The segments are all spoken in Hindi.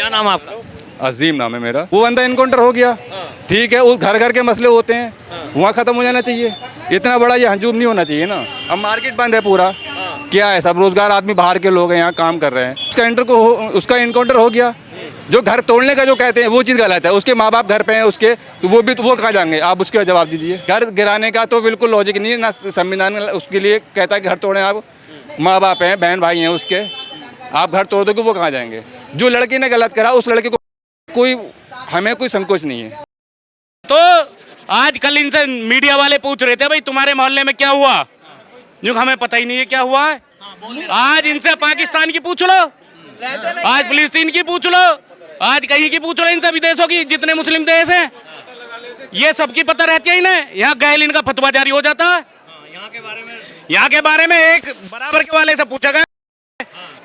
क्या नाम है आपका? अजीम नाम है मेरा। वो बंदा इनकाउंटर हो गया, ठीक है, वो घर घर के मसले होते हैं, वहाँ ख़त्म हो जाना चाहिए। इतना बड़ा ये हजूम नहीं होना चाहिए ना। अब मार्केट बंद है पूरा, क्या है, सब रोजगार आदमी बाहर के लोग हैं, यहाँ काम कर रहे हैं। उसका इनकाउंटर हो गया, जो घर तोड़ने का जो कहते हैं वो चीज़ गलत है। उसके माँ बाप घर पे हैं उसके, तो वो कहाँ जाएंगे? आप उसके जवाब दीजिए। घर गिराने का तो बिल्कुल लॉजिक नहीं है ना, संविधान उसके लिए कहता है कि घर तोड़ें। आप माँ बाप हैं, बहन भाई हैं उसके, आप घर तोड़ दोगे वो कहाँ जाएंगे? जो लड़के ने गलत करा उस लड़के को हमें कोई संकोच नहीं है। तो आज कल इनसे मीडिया वाले पूछ रहे थे भाई तुम्हारे मोहल्ले में क्या हुआ, जो हमें पता ही नहीं है क्या हुआ है। आज इनसे पाकिस्तान की पूछ लो, आज फिलिस्तीन की पूछ लो, आज कहीं की पूछ लो, इन सभी देशों की, जितने मुस्लिम देश हैं, ये सबकी पता रहती है इन्हें। यहाँ गैल इनका फतवा जारी हो जाता है। यहाँ के बारे में एक बराबर के वाले से पूछा गया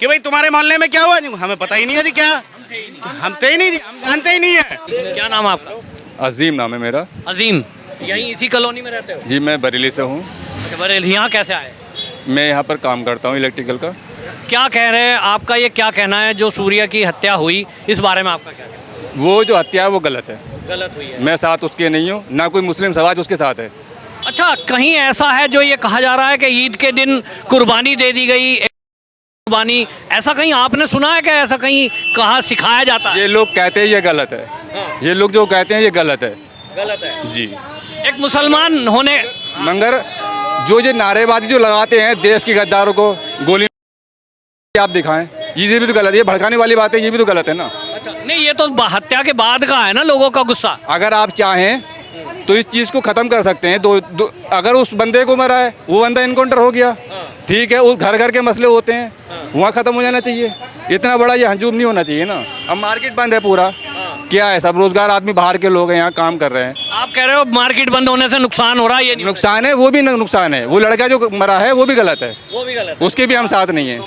कि भाई तुम्हारे मोहल्ले में क्या हुआ, हमें पता ही नहीं है जी क्या, हम जानते ही नहीं है। क्या नाम है आपका? अजीम नाम है मेरा। अजीम, यहीं इसी कॉलोनी में रहते हो? जी, मैं बरेली से हूँ। अच्छा, बरेली। यहाँ कैसे आए? मैं यहाँ पर काम करता हूँ इलेक्ट्रिकल का। क्या कह रहे हैं, आपका ये क्या कहना है जो सूर्या की हत्या हुई, इस बारे में आपका क्या कहना है? वो जो हत्या है वो गलत है, गलत हुई है। मैं साथ उसके नहीं हूँ, ना कोई मुस्लिम समाज उसके साथ है। अच्छा, कहीं ऐसा है जो ये कहा जा रहा है कि ईद के दिन कुर्बानी दे दी गई, कुर्बानी, ऐसा कहीं आपने सुना है? क्या ऐसा कहीं कहा सिखाया जाता है? ये लोग कहते हैं ये गलत है, ये लोग जो कहते हैं ये गलत है। गलत है जी। एक मुसलमान होने, मगर जो ये नारेबाजी जो लगाते हैं देश के गद्दारों को गोली आप दिखाएं, ये भी तो गलत है। ये भड़काने वाली बात है, ये भी तो गलत है ना। अच्छा, नहीं, ये तो हत्या के बाद का है ना, लोगों का गुस्सा। अगर आप चाहें तो इस चीज़ को ख़त्म कर सकते हैं। अगर उस बंदे को मरा है, वो बंदा इनकाउंटर हो गया, ठीक है, वो घर घर के मसले होते हैं, वहाँ ख़त्म हो जाना चाहिए। इतना बड़ा ये हजूम नहीं होना चाहिए ना। अब मार्केट बंद है पूरा, क्या है, सब रोजगार आदमी बाहर के लोग हैं, यहाँ काम कर रहे हैं। आप कह रहे हो मार्केट बंद होने से नुकसान हो रहा है? ये नहीं नुकसान है, वो भी नुकसान है। वो लड़का जो मरा है वो भी गलत है, वो भी गलत, उसके भी हम साथ नहीं है,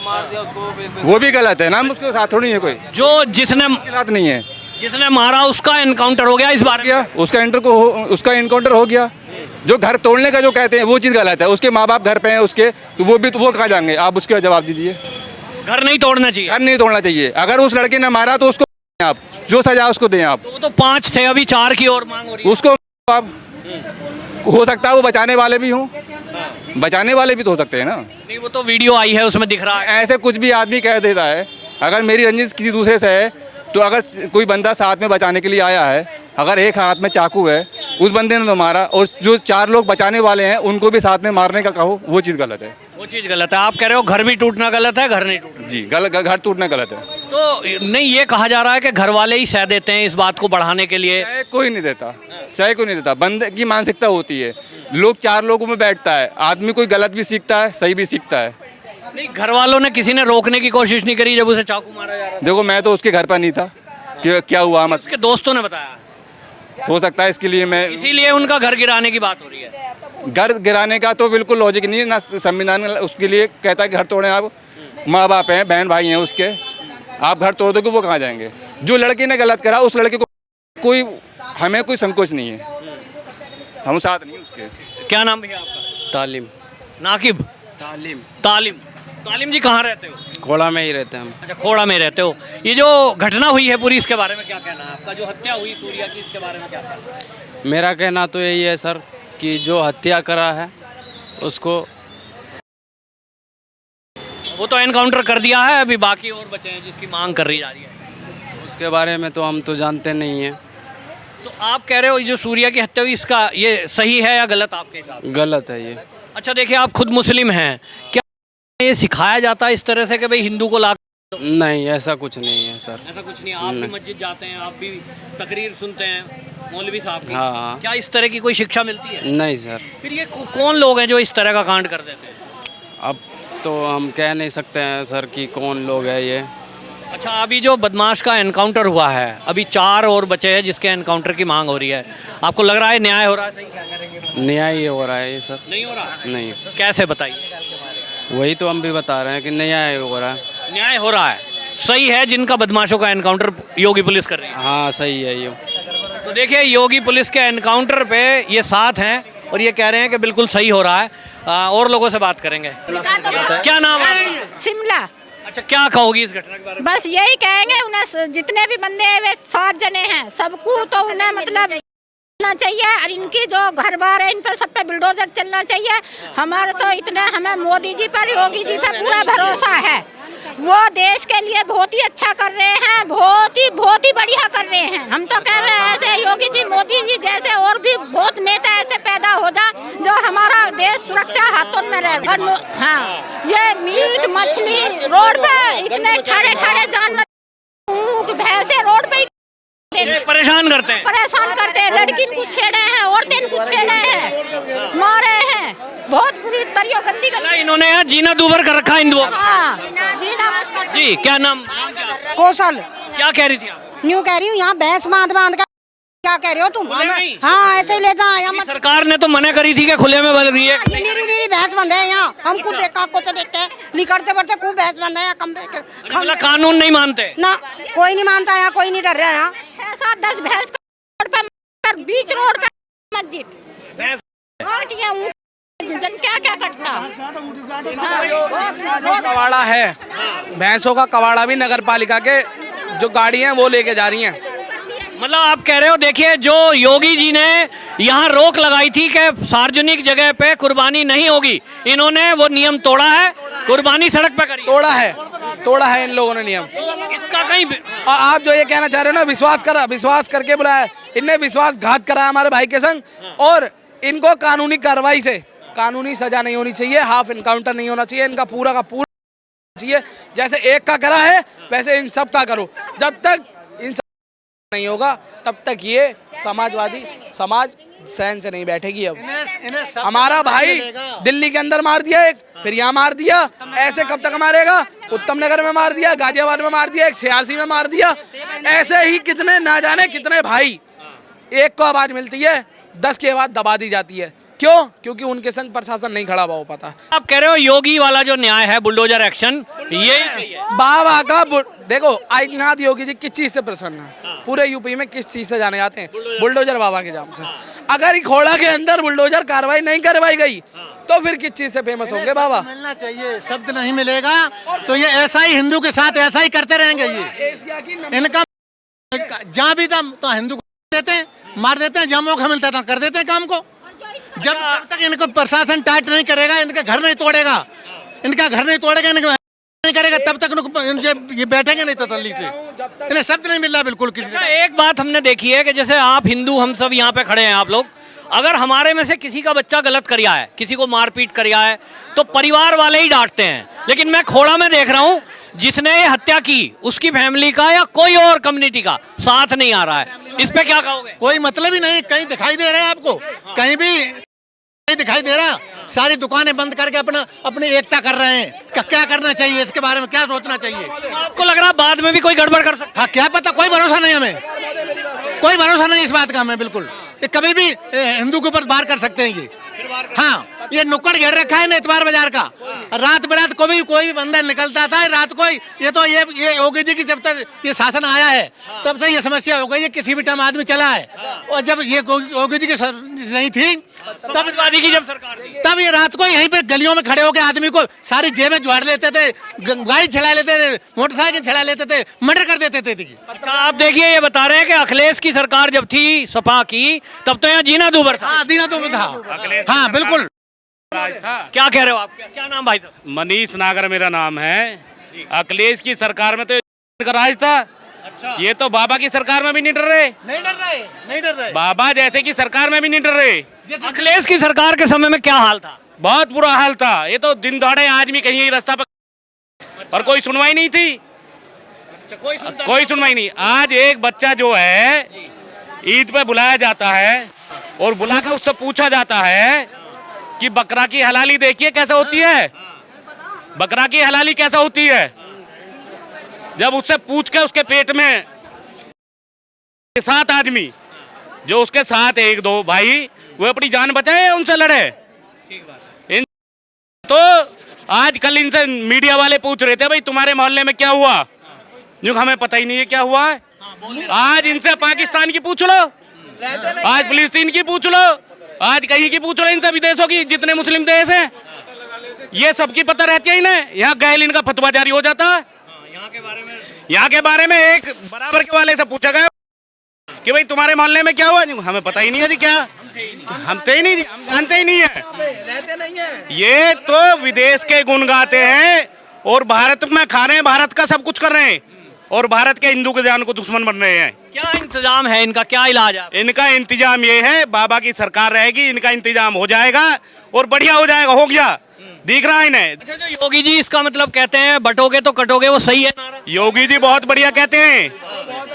वो भी गलत है ना, हम उसके साथ थोड़ी है कोई, जो जिसने साथ नहीं है। जिसने मारा उसका इनकाउंटर हो गया, इस बार क्या उसका इनकाउंटर हो गया। जो घर तोड़ने का जो कहते हैं वो चीज़ गलत है। उसके माँ बाप घर पे हैं उसके, तो वो कहाँ जाएंगे? आप उसके जवाब दीजिए। घर नहीं तोड़ना चाहिए, घर नहीं तोड़ना चाहिए। अगर उस लड़के ने मारा तो उसको आप जो सजा उसको दें आप। तो 5 थे, अभी 4 की और मांग हो रही है। उसको आप, हो सकता है वो बचाने वाले भी हों, बचाने वाले भी तो हो सकते हैं ना। नहीं, वो तो वीडियो आई है उसमें दिख रहा है। ऐसे कुछ भी आदमी कह देता है। अगर मेरी रंजिश किसी दूसरे से है, तो अगर कोई बंदा साथ में बचाने के लिए आया है, अगर एक हाथ में चाकू है, उस बंदे ने तो मारा, और जो 4 लोग बचाने वाले हैं उनको भी साथ में मारने का कहो, वो चीज़ गलत है। वो चीज़ गलत है। आप कह रहे हो घर भी टूटना गलत है, घर नहीं टूटना? जी, घर टूटना गलत है। तो नहीं, ये कहा जा रहा है कि घर वाले ही सह देते हैं इस बात को बढ़ाने के लिए। सह कोई नहीं देता, सह कोई नहीं देता। बंदे की मानसिकता होती है, लोग 4 लोगों में बैठता है, आदमी कोई गलत भी सीखता है, सही भी सीखता है। नहीं, घर वालों ने किसी ने रोकने की कोशिश नहीं करी जब उसे चाकू मारा जा रहा था? देखो, मैं तो उसके घर पर नहीं था कि क्या हुआ, मत उसके दोस्तों ने बताया, हो सकता है इसके लिए मैं, इसीलिए उनका घर गिराने की बात हो रही है। घर गिराने का तो बिल्कुल लॉजिक नहीं है ना, संविधान उसके लिए कहता है कि घर तोड़ें। आप माँ बाप हैं, बहन भाई हैं उसके, आप घर तोड़ दोगे वो कहाँ जाएंगे? जो लड़के ने गलत करा उस लड़के को हमें कोई संकोच नहीं है, हम साथ नहीं उसके। क्या नाम भैया आपका? तालीम। नाकिब? तालीम। तालिम। तालिम जी, कहाँ रहते हो? खोड़ा में ही रहते हैं हम। अच्छा, खोड़ा में रहते हो। ये जो घटना हुई है पूरी, इसके बारे में क्या कहना है आपका? जो हत्या हुई सूर्या की, इसके बारे में क्या कहना है? मेरा कहना तो यही है सर कि जो हत्या करा है उसको, वो तो एनकाउंटर कर दिया है, अभी बाकी और बचे हैं जिसकी मांग कर रही जा रही है। उसके बारे में तो हम तो जानते नहीं हैं। तो आप कह रहे हो जो सूर्या की हत्या हुई, इसका ये सही है या गलत आपके हिसाब से? गलत है ये। अच्छा, देखिए, आप खुद मुस्लिम हैं, क्या ये सिखाया जाता है इस तरह से कि भाई हिंदू को ला? नहीं, ऐसा कुछ नहीं है सर। ऐसा कुछ नहीं। आप भी मस्जिद जाते हैं, आप भी तकरीर सुनते हैं मौलवी साहब की, हाँ। क्या इस तरह की कोई शिक्षा मिलती है? नहीं सर। फिर ये कौन लोग हैं जो इस तरह का कांड कर देते हैं? अब तो हम कह नहीं सकते हैं सर कि कौन लोग है ये। अच्छा, अभी जो बदमाश का एनकाउंटर हुआ है, अभी 4 और बचे हैं जिसके एनकाउंटर की मांग हो रही है, आपको लग रहा है न्याय हो रहा है? सही न्याय हो रहा है ये सर? नहीं हो रहा? नहीं। तो कैसे बताइए? वही तो हम भी बता रहे हैं कि न्याय हो रहा है। न्याय हो रहा है, सही है, जिनका बदमाशों का एनकाउंटर योगी पुलिस कर रही है। हाँ, सही है ये। तो देखिए, योगी पुलिस के एनकाउंटर पे ये साथ हैं और ये कह रहे हैं कि बिल्कुल सही हो रहा है। और लोगों से बात करेंगे। क्या नाम है? शिमला। अच्छा, क्या कहोगी इस घटना के बारे में? बस यही कहेंगे उन्हें, जितने भी बंदे हैं वे 7 जने हैं, सबको तो उन्हें मतलब ना चाहिए, और इनकी जो घर बार है इन पर सब पे बुलडोजर चलना चाहिए। हमारे तो इतने हमें मोदी जी पर, योगी जी पर पूरा भरोसा है। वो देश के लिए बहुत ही अच्छा कर रहे हैं, बहुत ही बढ़िया कर रहे हैं। हम तो कह रहे हैं ऐसे योगी जी, मोदी जी जैसे और भी बहुत नेता ऐसे पैदा हो जाए जो हमारा देश सुरक्षा हाथों में रहे। और हाँ, ये मीट मछली रोड पे इतने ठाड़े जानवर, ऊँट भैंसे रोड पे ये परेशान करते हैं। लड़की को छेड़े हैं, औरतें को छेड़े हैं, मारे हैं, बहुत बुरी तरियो गंदी इन्होंने यहाँ जीना दूबर कर रखा हिंदुओं का। हाँ, जी, क्या नाम? कौशल। क्या कह रही थी आप? न्यू कह रही हूँ, यहाँ भैंस बांध कर क्या कह रहे हो तुम? हाँ, ऐसे ही ले जाओ। सरकार ने तो मना करी थी कि खुले में बल रही है। मेरी भैंस बंद है यहाँ, हम खुद आपको तो देखते हैं, निकलते बढ़ते खूब भैंस बंद है। मतलब कानून नहीं मानते ना, कोई नहीं मानता यहाँ, कोई नहीं डर रहा यहाँ। 6-7-10 भैंस बीच रोड पे मस्जिद भैंस क्या क्या करता। कवाड़ा है, भैंसों का कवाड़ा भी नगर पालिका के जो गाड़ी हैं वो लेके जा रही हैं। मतलब आप कह रहे हो, देखिए जो योगी जी ने यहाँ रोक लगाई थी कि सार्वजनिक जगह पे कुर्बानी नहीं होगी, इन्होंने वो नियम तोड़ा है, कुर्बानी सड़क पे करी। तोड़ा है इन लोगों ने नियम। इसका कहीं आप जो ये कहना चाह रहे हो ना, विश्वास करके बुलाया, इनने विश्वासघात कराया हमारे भाई के संग, और इनको कानूनी कार्रवाई से कानूनी सजा नहीं होनी चाहिए, हाफ इनकाउंटर नहीं होना चाहिए, इनका पूरा का पूरा चाहिए। जैसे एक का करा है वैसे इन सब का करो। जब तक इन सब नहीं होगा तब तक ये समाजवादी समाज सहन से नहीं बैठेगी। अब हमारा भाई दिल्ली के अंदर मार दिया एक, फिर यहाँ मार दिया, ऐसे कब तक मारेगा? उत्तम नगर में मार दिया, गाजियाबाद में मार दिया, एक 86 में मार दिया, ऐसे ही कितने ना जाने कितने भाई। एक को आवाज मिलती है, 10 की आवाज दबा दी जाती है। क्यों? क्योंकि उनके संग प्रशासन नहीं खड़ा हुआ पाता। आप कह रहे हो योगी वाला जो न्याय है, बुलडोजर एक्शन, यही चाहिए। बाबा का देखो, आदित्यनाथ योगी जी किस चीज से प्रसन्न है? पूरे यूपी में किस चीज से जाने जाते हैं? बुलडोजर बाबा के नाम से। अगर खोड़ा के अंदर बुलडोजर कार्रवाई नहीं करवाई गई तो फिर किस चीज से फेमस होंगे बाबा? मिलना चाहिए, शब्द नहीं मिलेगा तो ये ऐसा ही हिंदू के साथ ऐसा ही करते रहेंगे। ये इनका जहाँ भी तो हिंदू को देते हैं, मार देते हैं, जहाँ मौका मिलता है कर देते हैं काम को। जब तक इनको प्रशासन टाइट नहीं करेगा, इनका घर नहीं तोड़ेगा, इनका नहीं करेगा, तब तक ये बैठेंगे नहीं तसल्ली से। इन्हें शब्द नहीं मिल रहा बिल्कुल किसी से। एक बात हमने देखी है कि जैसे आप हिंदू, हम सब यहाँ पे खड़े हैं, आप लोग, अगर हमारे में से किसी का बच्चा गलत करिया है, किसी को मारपीट करिया है, तो परिवार वाले ही डांटते हैं। लेकिन मैं खोड़ा में देख रहा हूँ, जिसने ये हत्या की उसकी फैमिली का या कोई और कम्युनिटी का साथ नहीं आ रहा है। इस पे क्या कहोगे? कोई मतलब ही नहीं। कहीं दिखाई दे रहा है आपको? कहीं भी नहीं दिखाई दे रहा। सारी दुकानें बंद करके अपनी एकता कर रहे हैं। क्या करना चाहिए इसके बारे में, क्या सोचना चाहिए? आपको लग रहा बाद में भी कोई गड़बड़ कर सकता? हाँ, क्या पता, कोई भरोसा नहीं हमें, कोई भरोसा नहीं इस बात का हमें बिल्कुल। ये कभी भी हिंदू के ऊपर वार कर सकते हैं ये। हाँ, ये नुक्कड़ घेर रखा है ना इतवार बाजार का। रात बेरात कोई भी बंदा निकलता था रात को। ये तो ये योगी जी की जब तक ये शासन आया है तब से ये समस्या हो गई है, किसी भी टाइम आदमी चला है। और जब ये योगी जी की नहीं थी, समाजवादी की जब सरकार थी, तब ये रात को यहीं पे गलियों में खड़े होकर आदमी को सारी जेबें जुआड़ लेते थे, गाड़ी छड़ा लेते थे, मोटरसाइकिल छड़ा लेते थे, मर्डर कर देते थे। अच्छा, आप देखिए, ये बता रहे हैं कि अखिलेश की सरकार जब थी सपा की, तब तो यहाँ जीना दूबर था। हाँ, जीना दूबर था। हाँ, बिल्कुल। क्या कह रहे हो आप? क्या नाम भाई साहब? मनीष नागर मेरा नाम है। अखिलेश की सरकार में तो राज था। अच्छा। ये तो बाबा की सरकार में भी नहीं डर रहे। बाबा जैसे की सरकार में भी नहीं डर रहे। अखिलेश की सरकार के समय में क्या हाल था? बहुत बुरा हाल था। ये तो दिन दहाड़े आदमी कहीं रास्ता पर, और कोई सुनवाई नहीं थी। कोई सुनवाई नहीं। आज एक बच्चा जो है ईद पे बुलाया जाता है और बुलाकर उससे पूछा जाता है कि बकरा की हलाली देखिए कैसे होती है, बकरा की हलाली कैसे होती है। जब उससे पूछ के उसके पेट में 7 आदमी जो उसके साथ 1-2 भाई वो अपनी जान बचाए, उनसे लड़े। तो आज कल इनसे मीडिया वाले पूछ रहे थे भाई तुम्हारे मोहल्ले में क्या हुआ, जो हमें पता ही नहीं है क्या हुआ है। आज इनसे पाकिस्तान की पूछ लो, आज फिलिस्तीन की पूछ लो, आज कहीं की पूछ लो, इन सभी देशों की जितने मुस्लिम देश हैं। ये सबकी पता रहती है इन्हें। यहाँ गैल इनका फतवा जारी हो जाता है। यहाँ के बारे में एक बराबर के वाले से पूछा गया कि भाई तुम्हारे मोहल्ले में क्या हुआ, हमें पता ही नहीं है जी क्या, हम थे ही नहीं, हम जानते ही नहीं है। रहते नहीं है। ये तो विदेश के गुण गाते हैं और भारत में खा रहे हैं, भारत का सब कुछ कर रहे हैं और भारत के हिंदू के जान को दुश्मन बन रहे हैं। क्या इंतजाम है इनका, क्या इलाज है? इनका इंतजाम ये है, बाबा की सरकार रहेगी, इनका इंतजाम हो जाएगा और बढ़िया हो जाएगा, हो गया, दिख रहा है इन्हें। अच्छा, जो योगी जी इसका मतलब कहते हैं बटोगे तो कटोगे, वो सही है नारा? योगी जी बहुत बढ़िया कहते हैं,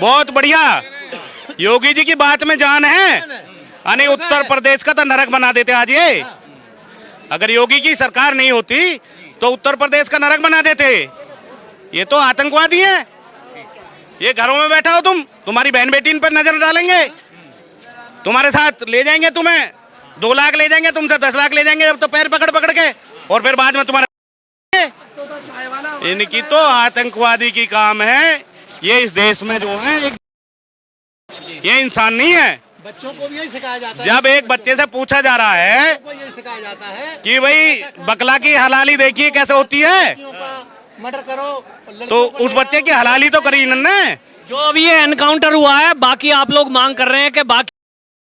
बहुत बढ़िया। योगी जी की बात में जान है। अने उत्तर प्रदेश का तो नरक बना देते आज ये। अगर योगी की सरकार नहीं होती तो उत्तर प्रदेश का नरक बना देते। ये तो आतंकवादी है। ये घरों में बैठा हो तुम, तुम्हारी बहन बेटी इन पर नजर डालेंगे, तुम्हारे साथ ले जाएंगे, तुम्हें 2 लाख ले जाएंगे, तुमसे 10 लाख ले जाएंगे, अब तो पैर पकड़ पकड़ के, और फिर बाद में तुम्हारा। इनकी तो आतंकवादी की काम है। ये इस देश में जो है ये इंसान नहीं है। बच्चों को भी यही सिखाया जाता है। जब एक बच्चे से पूछा जा रहा है को यही सिखाया जाता है कि भाई बकला की हलाली देखिए कैसे होती है, मर्डर करो, तो उस बच्चे की हलाली तो करी इन्होंने। जो अभी ये एनकाउंटर हुआ है, बाकी आप लोग मांग कर रहे हैं कि बाकी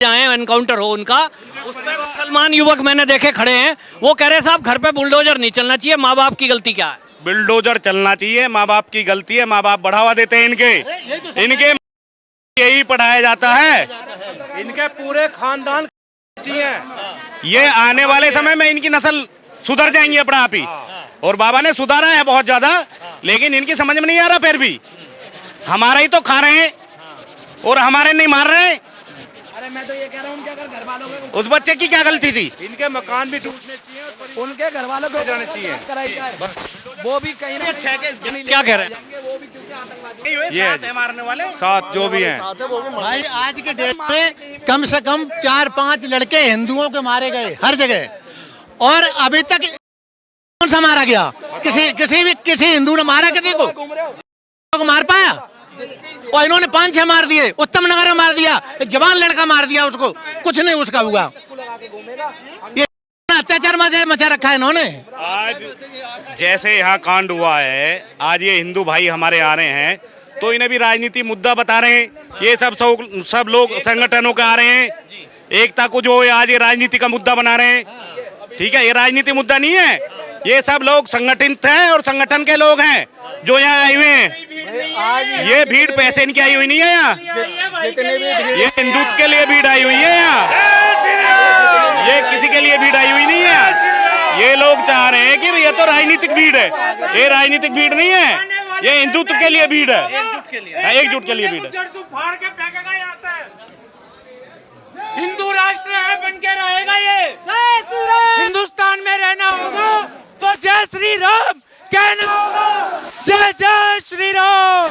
जाएं, एनकाउंटर हो उनका। उसमें मुसलमान युवक मैंने देखे खड़े हैं, वो कह रहे हैं साहब घर पे बुलडोजर नहीं चलना चाहिए, माँ बाप की गलती क्या है? बुलडोजर चलना चाहिए, माँ बाप की गलती है, माँ बाप बढ़ावा देते हैं इनके यही पढ़ाया जाता है। इनके पूरे खानदान चाहिए। ये आने वाले समय में इनकी नस्ल सुधर जाएंगी अपना आप ही, और बाबा ने सुधारा है बहुत ज्यादा, लेकिन इनकी समझ में नहीं आ रहा। फिर भी हमारा ही तो खा रहे हैं और हमारे नहीं मार रहे हैं। अरे मैं तो ये कह रहा हूँ, उनके अगर घर वालों को, उस बच्चे की क्या गलती थी? इनके मकान भी टूटने चाहिए और उनके घर वालों को जाने चाहिए। कराई जाए, वो भी कहीं ना कहीं क्या कह रहे हैं? वो भी क्योंकि आतंकवादी ये मारने वाले साथ जो भी हैं। भाई आज के डेट में कम से कम 4-5 लड़के हिंदुओं के मारे गए हर जगह, और अभी तक कौन सा मारा गया? किसी हिंदू ने मारा किसी को मार पाया? और इन्होंने 5-6 मार दिए, उत्तम नगर में मार दिया, एक जवान लड़का मार दिया, उसको कुछ नहीं उसका हुआ। ये अत्याचार मचा रखा है इन्होंने। आज जैसे यहाँ कांड हुआ है, आज ये हिंदू भाई हमारे आ रहे हैं तो इन्हें भी राजनीति मुद्दा बता रहे हैं। ये सब लोग संगठनों के आ रहे हैं, एकता को जो है आज ये राजनीति का मुद्दा बना रहे हैं। ठीक है, ये राजनीति मुद्दा नहीं है, ये सब लोग संगठित हैं और संगठन के लोग हैं जो यहाँ आए हुए हैं। ये भीड़ पैसे इनकी आई हुई नहीं है यहाँ, ये हिंदुत्व के लिए भीड़ आई हुई है यहाँ, ये किसी के लिए भीड़ आई हुई नहीं है। ये लोग चाह रहे हैं कि ये तो राजनीतिक भीड़ है, ये राजनीतिक भीड़ नहीं है, ये हिंदुत्व के लिए भीड़ है, एकजुट के लिए भीड़ है। हिंदू राष्ट्र है, बन के रहेगा ये। हिंदुस्तान में रहना होगा तो जय श्री राम कहना होगा। जय जय श्री राम।